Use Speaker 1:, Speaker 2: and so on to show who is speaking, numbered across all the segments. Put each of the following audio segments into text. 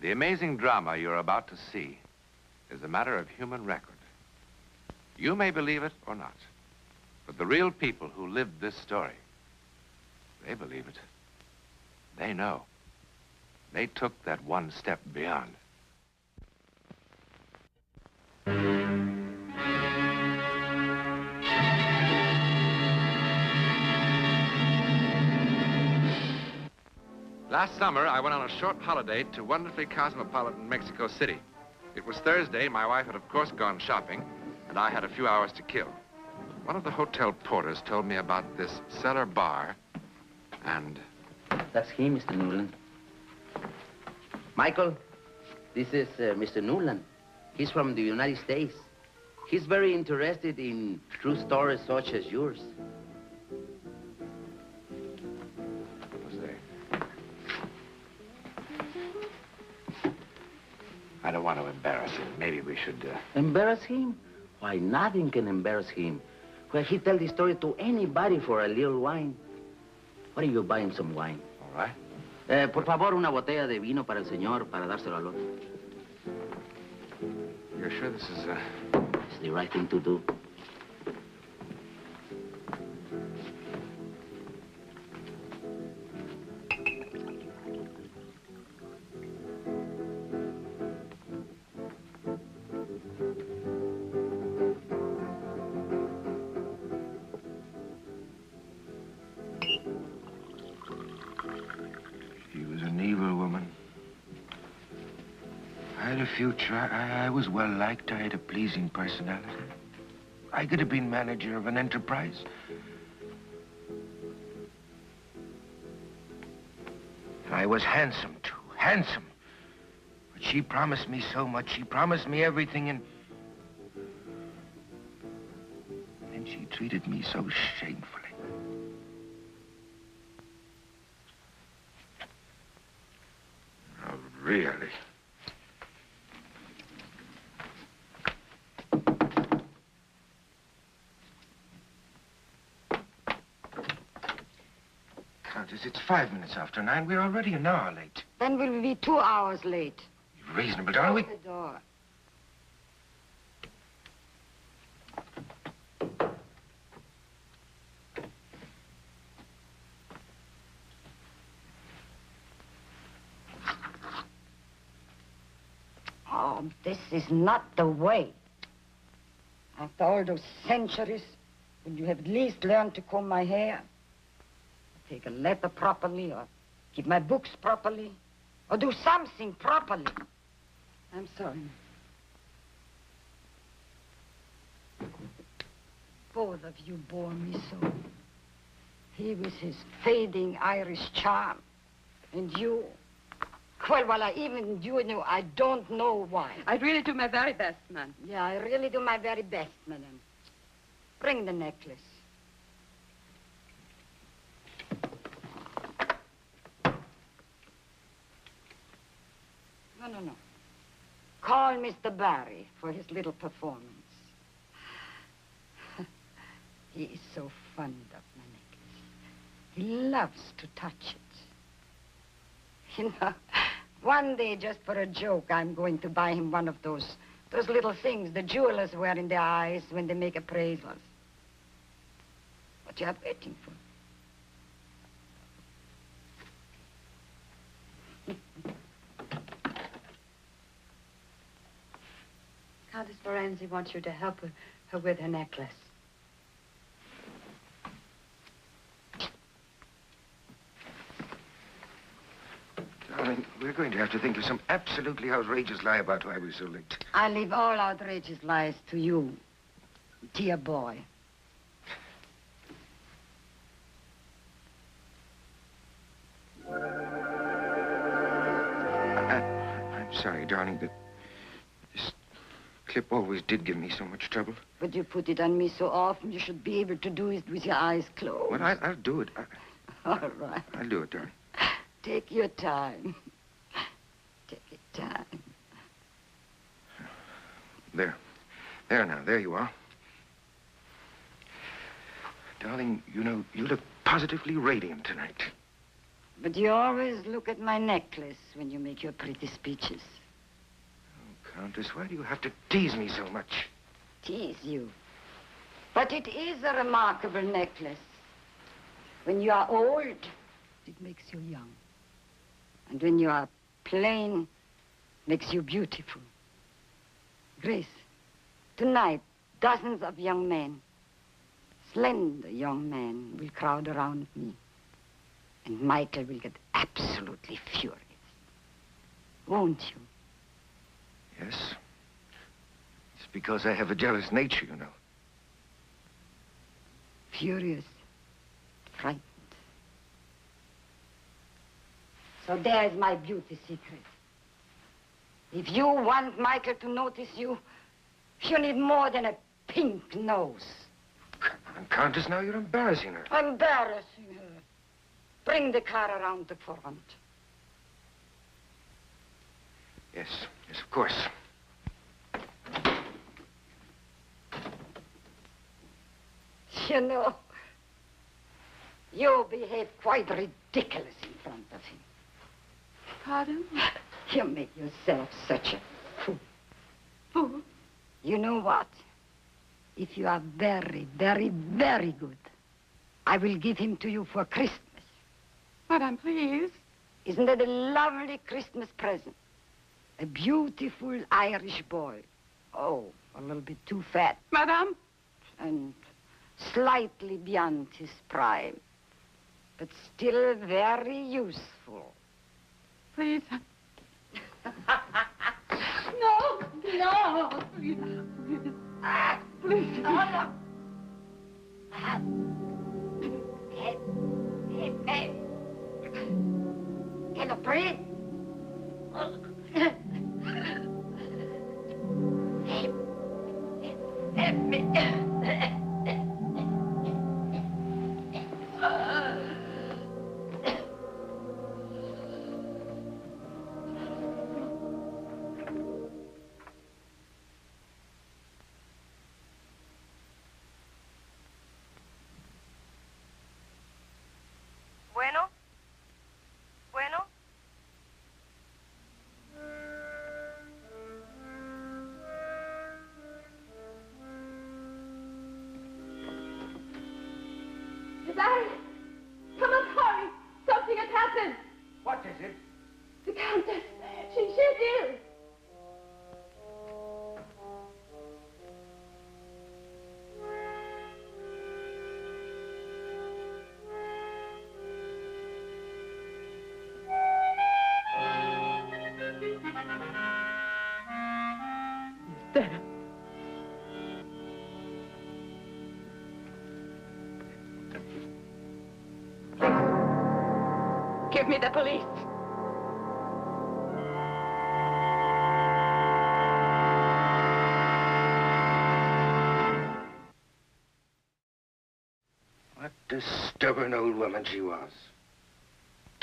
Speaker 1: The amazing drama you're about to see is a matter of human record. You may believe it or not, but the real people who lived this story, they believe it. They know. They took that one step beyond. Last summer, I went on a short holiday to wonderfully cosmopolitan Mexico City. It was Thursday. My wife had, of course, gone shopping, and I had a few hours to kill. One of the hotel porters told me about this cellar bar, and...
Speaker 2: That's him, Mr. Newland. Michael, this is Mr. Newland. He's from the United States. He's very interested in true stories such as yours.
Speaker 1: I don't want to embarrass him. Maybe we should...
Speaker 2: Embarrass him? Why, nothing can embarrass him. Well, he tell the story to anybody for a little wine. Why don't you buy him some wine?
Speaker 1: All right.
Speaker 2: Por favor, una botella de vino para el señor, para dárselo al otro.
Speaker 1: You're sure this is,
Speaker 2: It's the right thing to do.
Speaker 3: Future. I was well liked. I had a pleasing personality. I could have been manager of an enterprise. I was handsome, too. Handsome. But she promised me so much. She promised me everything, and she treated me so shamefully. Oh, really? Countess, it's 5 minutes after 9. We're already an hour late.
Speaker 4: Then we'll be 2 hours late.
Speaker 3: You're reasonable, darling.
Speaker 4: Open the door. Oh, this is not the way. After all those centuries, would you have at least learned to comb my hair? Take a letter properly, or keep my books properly, or do something properly. I'm sorry. Both of you bore me so. He with his fading Irish charm, and you... Well, even you know, I don't know why.
Speaker 5: I really do my very best, man.
Speaker 4: Yeah, I really do my very best, madam. Bring the necklace. No. Call Mr. Barry for his little performance. He is so fond of my necklace. He loves to touch it. You know, one day, just for a joke, I'm going to buy him one of those little things the jewelers wear in their eyes when they make appraisals. What you are waiting for?
Speaker 5: Countess Forenzi wants you to help her with her necklace.
Speaker 3: Darling, we're going to have to think of some absolutely outrageous lie about why we're so late.
Speaker 4: I leave all outrageous lies to you, dear boy.
Speaker 3: I'm sorry, darling, but this clip always did give me so much trouble.
Speaker 4: But you put it on me so often, you should be able to do it with your eyes closed.
Speaker 3: Well, I'll do it.
Speaker 4: All right.
Speaker 3: I'll do it, darling.
Speaker 4: Take your time. Take your time.
Speaker 3: There. There now. There you are. Darling, you know, you look positively radiant tonight.
Speaker 4: But you always look at my necklace when you make your pretty speeches.
Speaker 3: Oh, Countess, why do you have to tease me so much?
Speaker 4: Tease you. But it is a remarkable necklace. When you are old, it makes you young. And when you are plain, it makes you beautiful. Grace, tonight, dozens of young men, slender young men, will crowd around me. And Michael will get absolutely furious. Won't you?
Speaker 3: Yes. It's because I have a jealous nature, you know.
Speaker 4: Furious, frightened. So there's my beauty secret. If you want Michael to notice you, you need more than a pink nose.
Speaker 3: Come on, Countess, now you're embarrassing her.
Speaker 4: Embarrassing her. Bring the car around the front.
Speaker 3: Yes, yes, of course.
Speaker 4: You know, you behave quite ridiculous in front of him.
Speaker 5: Pardon?
Speaker 4: You make yourself such a fool.
Speaker 5: Fool?
Speaker 4: You know what? If you are very, very, very good, I will give him to you for Christmas.
Speaker 5: Madame, please.
Speaker 4: Isn't that a lovely Christmas present? A beautiful Irish boy. Oh, a little bit too fat.
Speaker 5: Madame?
Speaker 4: And slightly beyond his prime. But still very useful.
Speaker 5: Please. No, no. Please. Please.
Speaker 4: No. Hey, hey, hey. Can you breathe? Help me.
Speaker 6: Bueno? Bueno?
Speaker 5: Barry, come on, hurry. Something has happened.
Speaker 3: What is it?
Speaker 5: The countess, she's ill. He's dead. Give me the police.
Speaker 3: What a stubborn old woman she was.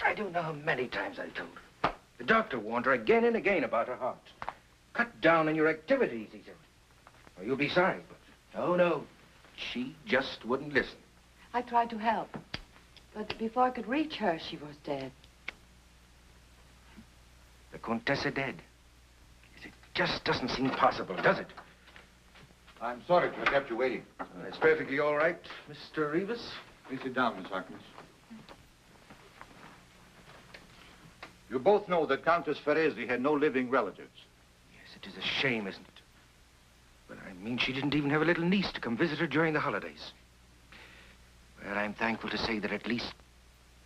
Speaker 3: I don't know how many times I told her. The doctor warned her again and again about her heart. Cut down on your activities, he said. Or you'll be sorry, but no. She just wouldn't listen.
Speaker 5: I tried to help, but before I could reach her, she was dead.
Speaker 3: The Contessa dead. It just doesn't seem possible, does it?
Speaker 7: I'm sorry to have kept you waiting.
Speaker 3: It's perfectly all right, Mr. Rivas.
Speaker 7: Please sit down, Miss Harkness. You both know that Countess Ferresi had no living relatives.
Speaker 3: Yes, it is a shame, isn't it? But I mean, she didn't even have a little niece to come visit her during the holidays. Well, I'm thankful to say that at least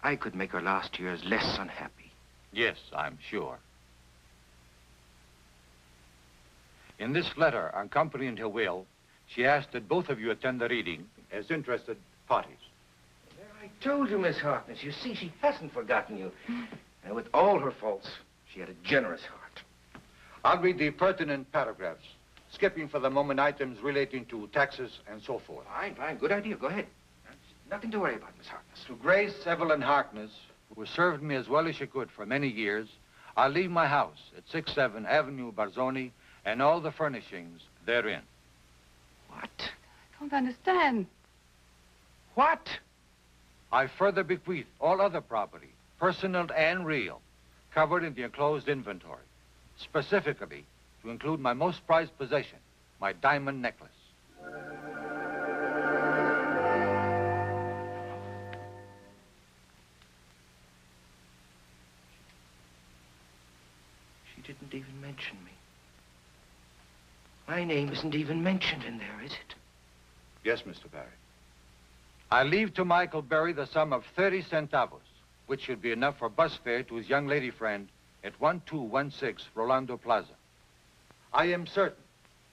Speaker 3: I could make her last years less unhappy.
Speaker 1: Yes, I'm sure. In this letter accompanying her will, she asked that both of you attend the reading as interested parties.
Speaker 3: Well, I told you, Miss Harkness. You see, she hasn't forgotten you. And with all her faults, she had a generous heart.
Speaker 7: I'll read the pertinent paragraphs, skipping for the moment items relating to taxes and so forth.
Speaker 3: Fine. Good idea. Go ahead. There's nothing to worry about, Miss Harkness.
Speaker 7: To Grace Evelyn Harkness, who served me as well as she could for many years, I'll leave my house at 67 Avenue Barzoni and all the furnishings therein.
Speaker 3: What?
Speaker 5: I don't understand.
Speaker 3: What?
Speaker 1: I further bequeath all other property
Speaker 7: personal and real, covered in the enclosed inventory, specifically to include my most prized possession, my diamond necklace.
Speaker 3: She didn't even mention me. My name isn't even mentioned in there, is it?
Speaker 1: Yes, Mr. Barry.
Speaker 7: I leave to Michael Berry the sum of 30 centavos, which should be enough for bus fare to his young lady friend at 1216 Rolando Plaza. I am certain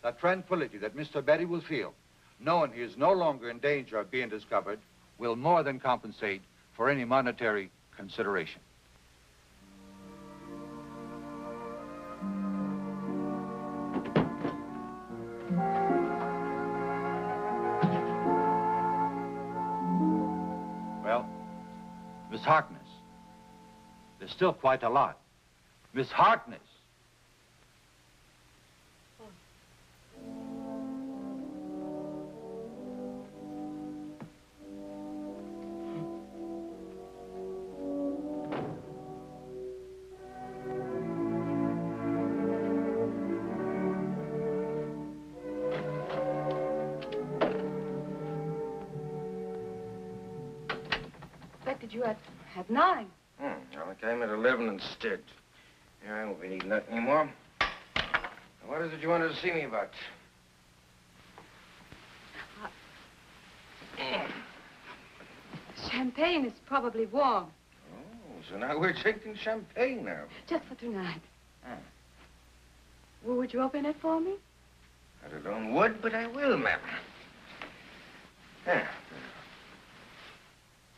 Speaker 7: that tranquility that Mr. Berry will feel, knowing he is no longer in danger of being discovered, will more than compensate for any monetary consideration. Well, Miss Harkness, there's still quite a lot. Miss Harkness.
Speaker 5: Expected you at 9.
Speaker 3: Well, I came at 11 instead. Yeah, I won't be needing that anymore. Now, what is it you wanted to see me about?
Speaker 5: Champagne is probably warm.
Speaker 3: Oh, so now we're drinking champagne now.
Speaker 5: Just for tonight. Well, would you open it for me?
Speaker 3: I don't would, but I will, ma'am. Yeah.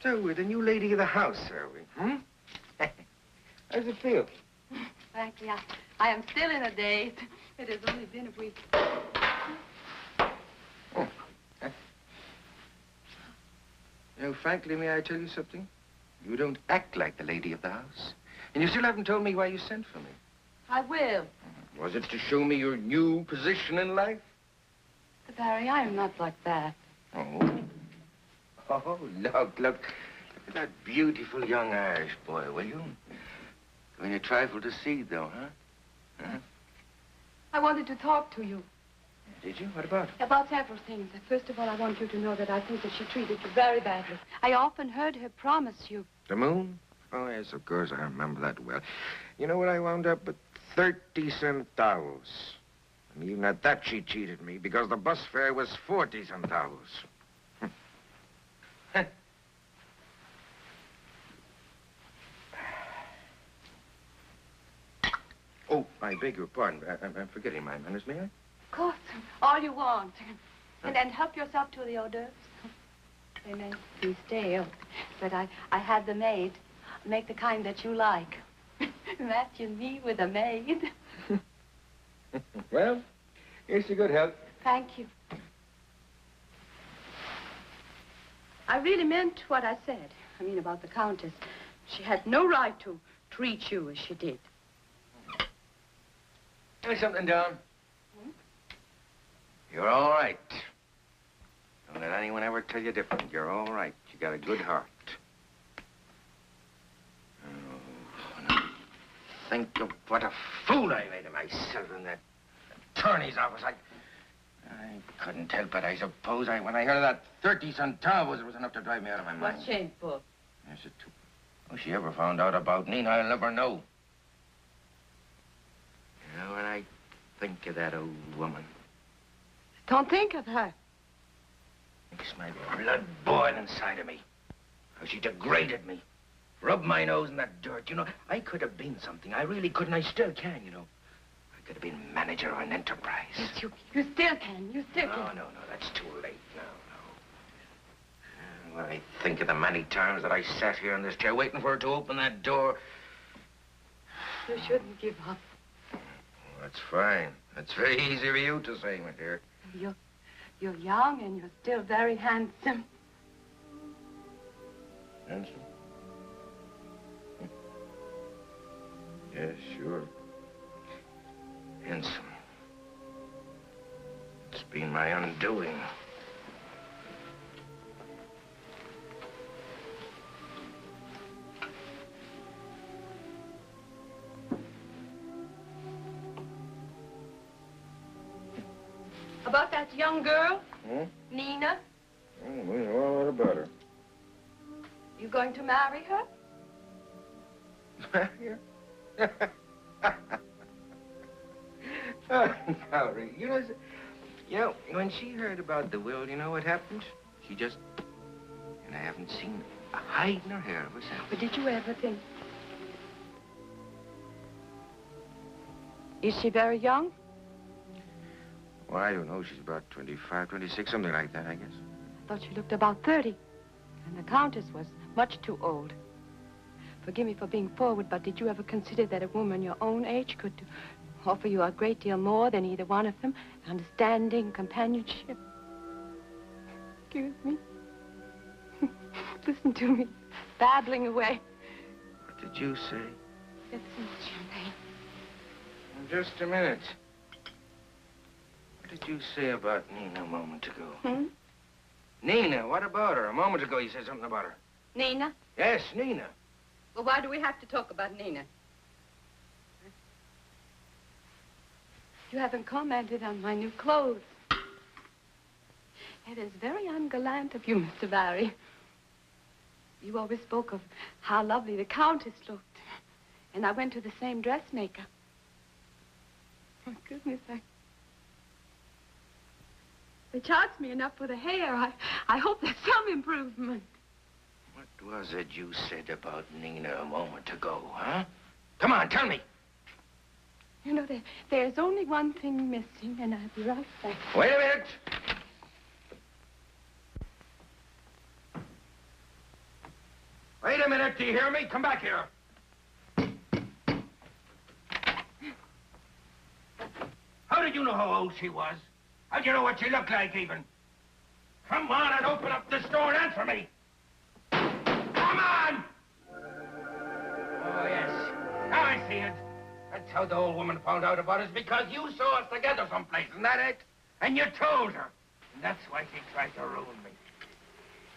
Speaker 3: So, we're the new lady of the house, are we? Hmm? How's it feel?
Speaker 5: Frankly, I am still in a daze. It has only been a week.
Speaker 3: Oh. You know, frankly, may I tell you something? You don't act like the lady of the house. And you still haven't told me why you sent for me.
Speaker 5: I will.
Speaker 3: Was it to show me your new position in life?
Speaker 5: But, Barry, I am not like that.
Speaker 3: Oh. Oh, look. Look at that beautiful young Irish boy, will you? Going a trifle to see, though, huh?
Speaker 5: I wanted to talk to you.
Speaker 3: Did you? What about?
Speaker 5: About several things. First of all, I want you to know that I think that she treated you very badly. I often heard her promise you.
Speaker 3: The moon? Oh, yes, of course, I remember that well. You know what, I wound up with 30 centavos. And even at that, she cheated me because the bus fare was 40 centavos. Oh, I beg your pardon. I'm forgetting my manners, may I?
Speaker 5: Of course. All you want. And then help yourself to the hors d'oeuvres. They may be stale, but I had the maid make the kind that you like. Imagine me with a maid.
Speaker 3: Well, here's your good health.
Speaker 5: Thank you. I really meant what I said. I mean, about the countess. She had no right to treat you as she did.
Speaker 3: Give me something down. You're all right. Don't let anyone ever tell you different. You're all right. You got a good heart. Oh, now think of what a fool I made of myself in that attorney's office. I couldn't help it, I suppose. When I heard of that 30 centavos, it was enough to drive me out of my mind.
Speaker 5: What's shameful?
Speaker 3: Yes, it too. Oh, she ever found out about me, I'll never know. You know, when I think of that old woman,
Speaker 5: Don't think of her.
Speaker 3: makes my blood boil inside of me. How she degraded me. Rubbed my nose in that dirt. You know, I could have been something. I really could, and I still can, you know. I could have been manager of an enterprise.
Speaker 5: Yes, you still can. You still can.
Speaker 3: No, that's too late. No. When I think of the many times that I sat here in this chair waiting for her to open that door.
Speaker 5: You shouldn't give up.
Speaker 3: Well, that's fine. That's very easy for you to say, my dear.
Speaker 5: You're young and you're still very handsome.
Speaker 3: Handsome? Yes, sure. Handsome. It's been my undoing.
Speaker 5: About that young girl?
Speaker 3: Hmm?
Speaker 5: Nina?
Speaker 3: Oh, we know all about her.
Speaker 5: You going to marry her?
Speaker 3: Marry her? Oh, no, Rita. You know, when she heard about the will, you know what happened? She just... And I haven't seen a hide in her hair ever since.
Speaker 5: But did you ever think... Is she very young?
Speaker 3: Well, I don't know. She's about 25, 26, something like that, I guess.
Speaker 5: I thought she looked about 30. And the countess was much too old. Forgive me for being forward, but did you ever consider that a woman your own age could offer you a great deal more than either one of them? Understanding, companionship. Excuse me. Listen to me, babbling away.
Speaker 3: What did you say?
Speaker 5: It's some champagne.
Speaker 3: Just a minute. What did you say about Nina a moment ago?
Speaker 5: Hmm?
Speaker 3: Nina, what about her? A moment ago you said something about her.
Speaker 5: Nina?
Speaker 3: Yes, Nina.
Speaker 5: Well, why do we have to talk about Nina? You haven't commented on my new clothes. It is very ungallant of you, Mr. Barry. You always spoke of how lovely the countess looked. And I went to the same dressmaker. Oh, goodness, they charged me enough for the hair. I hope there's some improvement.
Speaker 3: What was it you said about Nina a moment ago, huh? Come on, tell me.
Speaker 5: You know, there's only one thing missing, and I'll be right back.
Speaker 3: Wait a minute. Wait a minute, do you hear me? Come back here. How did you know how old she was? How do you know what she looked like, even? Come on and open up this door and answer me. Come on! Oh, yes. Now I see it. That's how the old woman found out about us, because you saw us together someplace, isn't that it? And you told her. And that's why she tried to ruin me.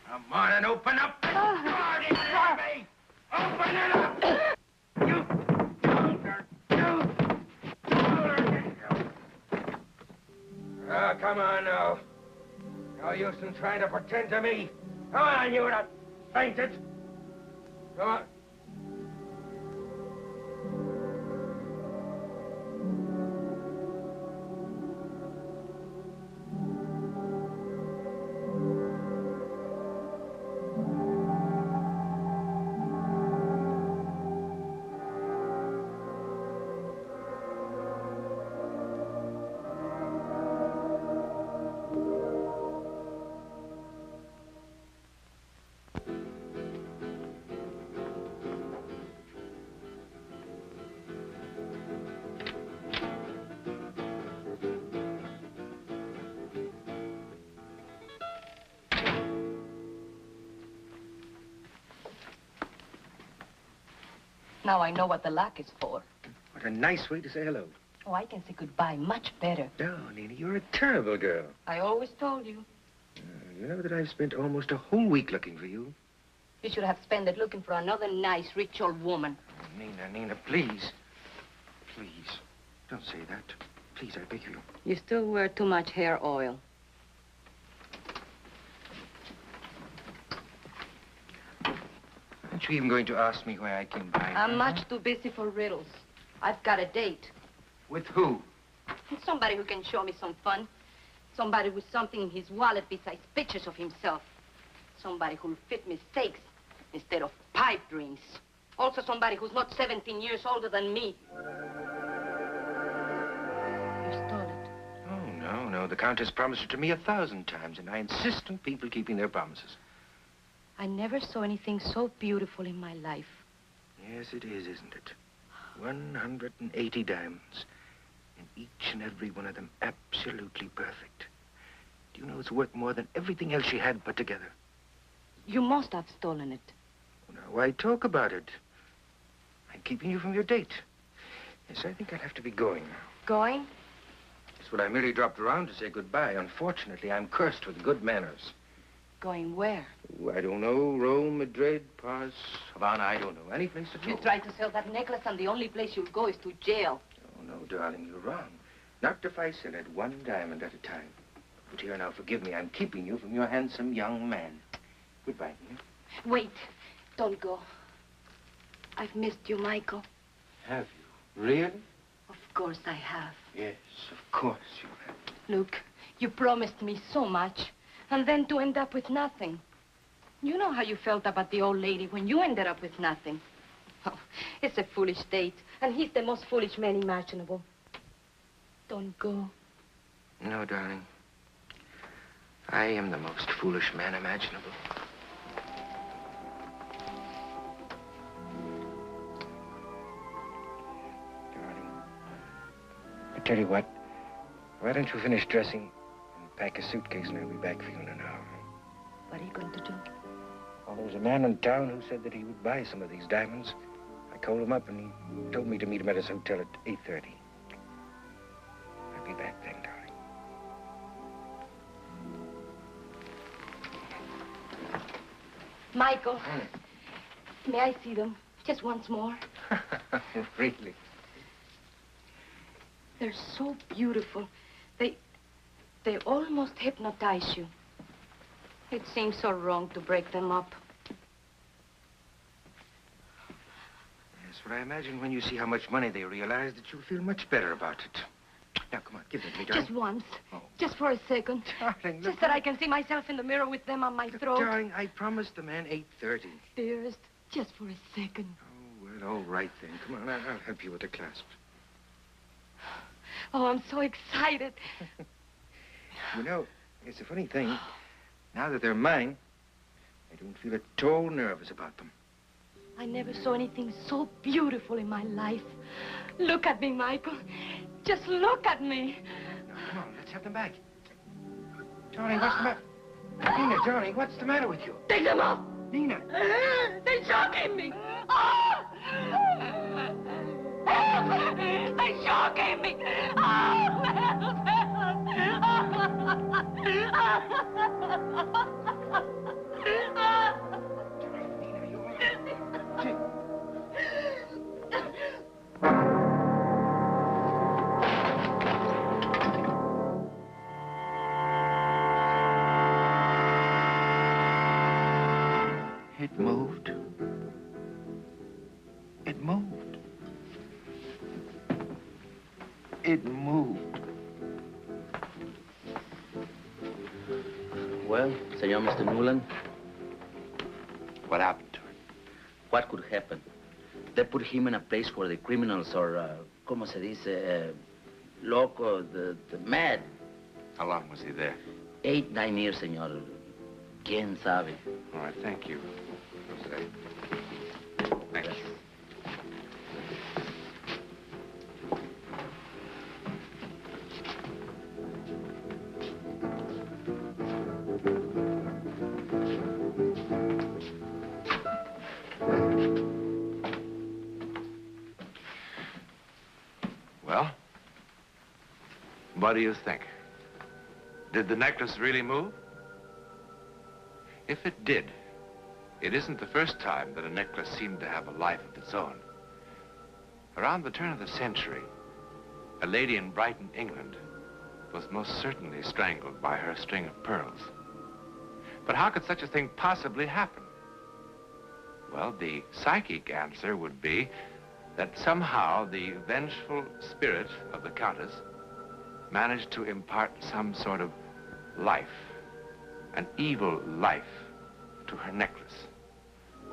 Speaker 3: Come on and open up this door, did you hear me? Open it up! You told her. You told her, didn't you? Ah, come on now. No use in trying to pretend to me. Come on, you not fainted. Come on.
Speaker 5: Now I know what the lock is for.
Speaker 3: What a nice way to say hello.
Speaker 5: Oh, I can say goodbye much better.
Speaker 3: No, Nina, you're a terrible girl.
Speaker 5: I always told you.
Speaker 3: You know that I've spent almost a whole week looking for you.
Speaker 5: You should have spent it looking for another nice, rich old woman.
Speaker 3: Oh, Nina, please. Please, don't say that. Please, I beg you.
Speaker 5: You still wear too much hair oil.
Speaker 3: Aren't you even going to ask me why I came by?
Speaker 5: I'm much too busy for riddles. I've got a date.
Speaker 3: With who?
Speaker 5: Somebody who can show me some fun. Somebody with something in his wallet besides pictures of himself. Somebody who'll fit mistakes instead of pipe dreams. Also somebody who's not 17 years older than me. You stole it.
Speaker 3: Oh, no. The Countess promised it to me 1,000 times, and I insist on people keeping their promises.
Speaker 5: I never saw anything so beautiful in my life.
Speaker 3: Yes, it is, isn't it? 180 diamonds. And each and every one of them absolutely perfect. Do you know it's worth more than everything else she had put together?
Speaker 5: You must have stolen it.
Speaker 3: Now, why talk about it? I'm keeping you from your date. Yes, I think I'll have to be going now.
Speaker 5: Going?
Speaker 3: Yes, well, I merely dropped around to say goodbye. Unfortunately, I'm cursed with good manners.
Speaker 5: Going where?
Speaker 3: Oh, I don't know. Rome, Madrid, Paris, Havana, I don't know. Any place at all.
Speaker 5: You tried to sell that necklace, and the only place you'll go is to jail.
Speaker 3: Oh, no, darling, you're wrong. Not if I sell it one diamond at a time. But here now, forgive me. I'm keeping you from your handsome young man. Goodbye, Nina.
Speaker 5: Wait. Don't go. I've missed you, Michael.
Speaker 3: Have you? Really?
Speaker 5: Of course I have.
Speaker 3: Yes, of course you have.
Speaker 5: Look, you promised me so much, and then to end up with nothing. You know how you felt about the old lady when you ended up with nothing. Oh, it's a foolish date, and he's the most foolish man imaginable. Don't go.
Speaker 3: No, darling. I am the most foolish man imaginable. Darling, I tell you what, why don't you finish dressing and pack a suitcase and I'll be back for you in an hour.
Speaker 5: What are you going to do?
Speaker 3: Well, there was a man in town who said that he would buy some of these diamonds. I called him up and he told me to meet him at his hotel at 8:30. I'll be back then, darling.
Speaker 5: Michael, may I see them just once more?
Speaker 3: Really?
Speaker 5: They're so beautiful. They almost hypnotize you. It seems so wrong to break them up.
Speaker 3: Yes, but I imagine when you see how much money they realize that you'll feel much better about it. Now, come on, give them to me, darling.
Speaker 5: Just once.
Speaker 3: Oh.
Speaker 5: Just for a second.
Speaker 3: Darling, look.
Speaker 5: Just that I can see myself in the mirror with them on my throat.
Speaker 3: Darling, I promised the man 8:30.
Speaker 5: Dearest, just for a second.
Speaker 3: Oh, well, all right then. Come on, I'll help you with the clasp.
Speaker 5: Oh, I'm so excited.
Speaker 3: You know, it's a funny thing. Now that they're mine, I don't feel at all nervous about them.
Speaker 5: I never saw anything so beautiful in my life. Look at me, Michael. Just look at me.
Speaker 3: Now, come on, let's have them back. Darling, what's the matter? Nina, darling, what's the matter with you?
Speaker 5: Take them off.
Speaker 3: Nina.
Speaker 5: They're choking me. Oh! Help! They're choking me. Oh, help!
Speaker 3: Nina, you all right? It moved. It moved. It moved.
Speaker 2: Well, Senor Mr. Newland,
Speaker 1: What happened to her?
Speaker 2: what could happen? They put him in a place where the criminals are, como se dice, loco, the mad.
Speaker 1: How long was he there?
Speaker 2: 8, 9 years, senor. ¿Quién sabe?
Speaker 1: All right, thank you, Jose. Thank you. Well, what do you think? Did the necklace really move? If it did, it isn't the first time that a necklace seemed to have a life of its own. Around the turn of the century, a lady in Brighton, England, was most certainly strangled by her string of pearls. But how could such a thing possibly happen? Well, the psychic answer would be that somehow the vengeful spirit of the countess managed to impart some sort of life, an evil life, to her necklace.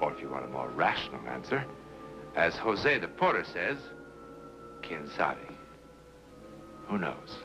Speaker 1: Or if you want a more rational answer, as Jose the porter says, quien sabe? Who knows?